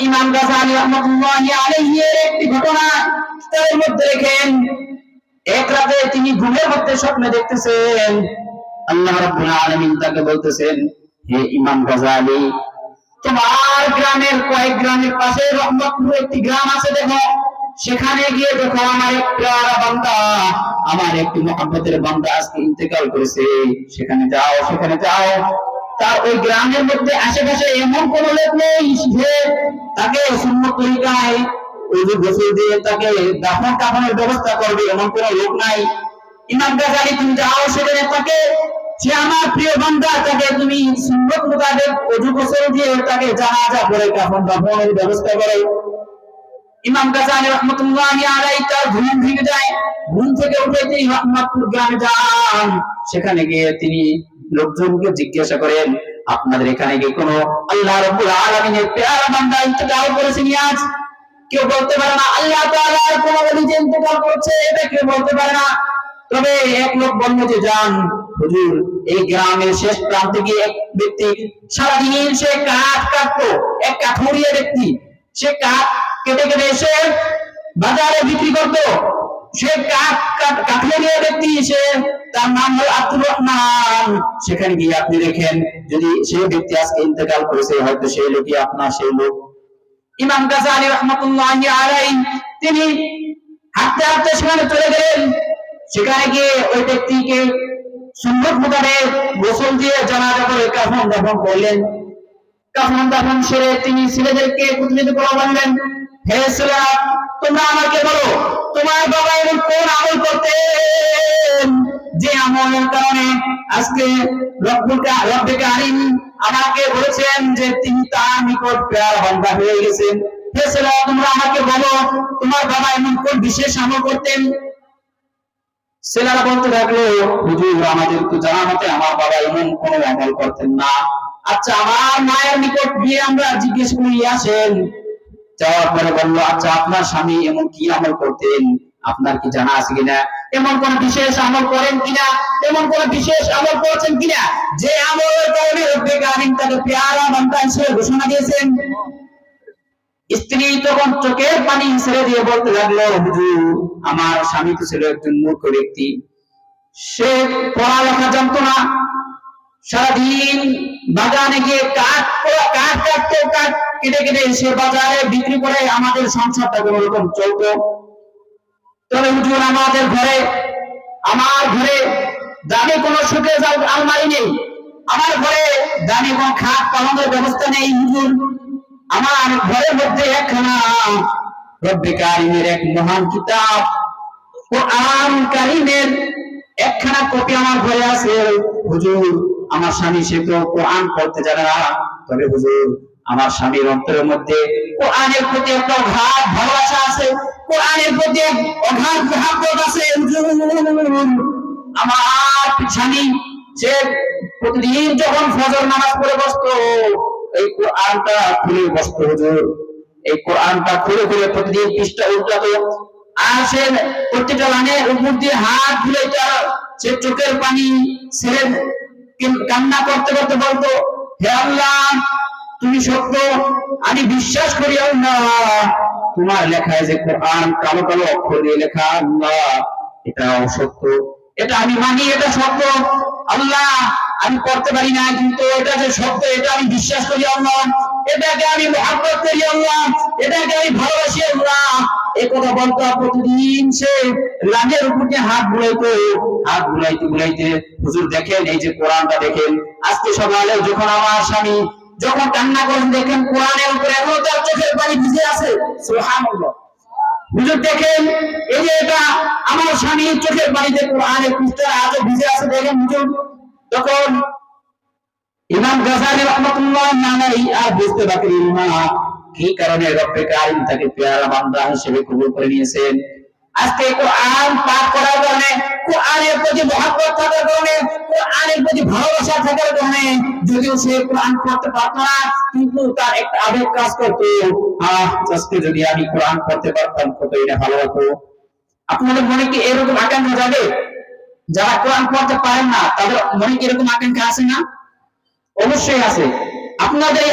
ইমাম গাযযালী রাহমাতুল্লাহি আলাইহি এর একটি ঘটনা তার মধ্যে দেখেন, এক রাতে তিনি ঘুমের মধ্যে স্বপ্ন দেখতেছেন, আল্লাহ রাব্বুল আলামিন তাকে বলতেছেন, হে ইমাম গাযযালী, তোমার গ্রামের কয়েক গ্রামের পাশে রহমতপুর একটি গ্রাম আছে, দেখো সেখানে গিয়ে দেখো আমার এক প্যারা বান্দা, আমার একটি মুহাব্বতের বান্দা আজকে ইন্তেকাল করেছে, সেখানে যাও, সেখানে যাও। তার ওই গ্রামের মধ্যে আশেপাশে এমন কোন লোক নেই যে তাকে সুন্নত তরিকায় ওযু গোসল দিয়ে তাকে দাফন কাফনের ব্যবস্থা করবে, এমন কোন লোক নাই। ইমাম গাযযালী, তুমি যাও সেখানে, তাকে, সে আমার প্রিয় বান্দা, তাকে তুমি সুন্নত মোতাবেক ওযু গোসল দিয়ে তাকে জানাজা করে কাফন দাফনের ব্যবস্থা করো। ইমাম গাযযালী রাহমাতুল্লাহি আলাইহি তার ঘুম ভেঙে যায়, ঘুম থেকে উঠে তিনি রহমতপুর গ্রামে যান। সেখানে গিয়ে তিনি লোকজনকে জিজ্ঞাসা করেন, আপনাদের এখানে কি কোনো আল্লাহ রাব্বুল আলামিনের প্যারা বান্দা ইন্তেকাল করেছেন আজ? কেউ বলতে পারে না। আল্লাহ তাআলার কোন ওলি যে ইন্তেকাল করেছে এটা কেউ বলতে পারে না। তবে এক লোক বলল যে, যান হুজুর, এই গ্রামের শেষ প্রান্তে গিয়ে এক ব্যক্তি সারাদিন সে কাঠ কাটতো, এক কাঠুরিয়া ব্যক্তি, সে কাঠ কেটে কেটে এসে বাজারে বিক্রি করতো, সে কাঠুরিয়া ব্যক্তি, সে তার নাম হল আব্দুর রহমান। সেখানে গিয়ে আপনি দেখেন, যদি সেই ব্যক্তি আজকে ইন্তেকাল করেছে, হয়তো সেই লোকই আপনার সেই লোক। ইমাম গাযযালী রাহমাতুল্লাহি আলাইহি তিনি হাঁটতে হাঁটতে সেখানে চলে গেলেন। সেখানে গিয়ে ওই ব্যক্তিকে সুন্নত মোতাবেক গোসল দিয়ে জানাজা করে কাফন দাফন করলেন। কাফন দাফন সেরে তিনি ছেলেদেরকে একত্রিত করে বললেন, হে ছেলেরা, তোমরা আমাকে বলো, তোমার বাবা এমন কোন আমল করতেন যে আমলের কারণে আজকে রব্বে কারীম আমাকে বলেছেন যে তিনি তার নিকট প্যারা বান্দা হয়ে গেছেন। হে ছেলেরা, তোমরা আমাকে বলো, তোমার বাবা এমন কোন বিশেষ আমল করতেন? ছেলেরা বলতে থাকলো, হুজুর, আমাদের তো জানা মতে আমার বাবা এমন কোন আমল করতেন না। আচ্ছা, আমার মায়ের নিকট গিয়ে আমরা জিজ্ঞেস করি আসেন। যাওয়ার পরে বললো, আচ্ছা, আপনার স্বামী এমন কি আমল করতেন, আপনার কি জানা আছে কিনা? এমন কোন বিশেষ আমল করেন কিনা, এমন কোন বিশেষ আমল করেছেন কিনা যে আমলের কারণে রব্বে কারীম তাকে প্যারা বান্দা হিসেবে ঘোষণা দিয়েছেন? স্ত্রী তখন চোখের পানি ছেড়ে দিয়ে বলতে লাগলো, হুজুর, আমার স্বামী তো ছিল একজন মূর্খ ব্যক্তি, সে পড়ালেখা জানতো না, সারাদিন বাগানে গিয়ে কাঠ কাটতো, কাঠ কেটে কেটে সে বাজারে বিক্রি করে আমাদের সংসারটা কোন রকম চলতো। তবে হুজুর, আমার ঘরে দামি কোন শোকেস আলমারি নেই, আমার ঘরে দামি কোন খাট পালনের ব্যবস্থা নেই। হুজুর, আমার ঘরের মধ্যে একখানা রব্বে কারীমের এক মহান কিতাব কোরআন কারীমের একখানা কপি আমার ঘরে আছে। হুজুর, আমার স্বামী সে তো কোরআন পড়তে জানে না, তবে হুজুর, আমার স্বামীর অন্তরের মধ্যে কোরআনের প্রতি একটা অগাধ ভালোবাসা আছে, কোরআনের প্রতি অগাধ মহব্বত আছে। আমার স্বামী সে প্রতিদিন যখন ফজর নামাজ পড়ে বসতো, এই কোরআনটা খুলে বসতো। হুজুর, এই কোরআনটা খুলে খুলে প্রতিদিন পৃষ্ঠা উল্টাতো, আর সে প্রত্যেকটা লাইনের উপর দিয়ে হাত বুলাইতো, সে চোখের পানি ছেড়ে কান্না করতে করতে বলতো, হে আল্লাহ, তুমি সত্য, আমি বিশ্বাস করি আল্লাহ, তোমার লেখায় যে কোরআন কালো কালো অক্ষর দিয়ে লেখা, আল্লাহ এটাও সত্য, এটা আমি মানি, এটা সত্য। আল্লাহ, আমি পড়তে পারি না, কিন্তু এটা যে সত্য এটা আমি বিশ্বাস করি আল্লাহ, এটাকে আমি মহব্বত করি আল্লাহ, এটাকে আমি ভালোবাসি আল্লাহ। এই কথা বলতো, প্রতিদিন সে লাঠের উপর দিয়ে হাত বুলাইতে বুলাইতে হুজুর দেখেন, এই যে কোরআনটা দেখেন, আজকে সকালে যখন আমার স্বামী যখন কান্না করেন, দেখেন কোরআনের উপরে এখনো তার চোখের পানি ভিজে আছে। সুবহানাল্লাহ। হুজুর দেখেন, এই যে এটা আমার স্বামী চোখের পানিতে কোরআনের পৃষ্ঠা আজও ভিজে আছে, দেখেন হুজুর। তখন ইমাম গাযযালী রাহমাতুল্লাহি আলাইহি আর বুঝতে পারলেন না কি কারণে রব্বে কারীম তাকে প্যারা বান্দা হিসেবে কবুল করে নিয়েছেন। আজকে কোরআন পাঠ করার কারণে, কোরআনের প্রতি মহব্বত থাকার কারণে, কোরআনের প্রতি ভালোবাসা থাকার কারণে, যদিও সে কোরআন পড়তে পারত না, কিন্তু তার একটা আবেগ কাজ করতো, আজকে যদি আমি কোরআন পড়তে পারতাম কতই না ভালো হতো। আপনাদের মনে কি এরকম আকাঙ্ক্ষা যাবে? যারা কোরআন পড়তে পারেন না তাদের মনে কি এরকম আকাঙ্ক্ষা আছে না? অবশ্যই আছে। আপনাদের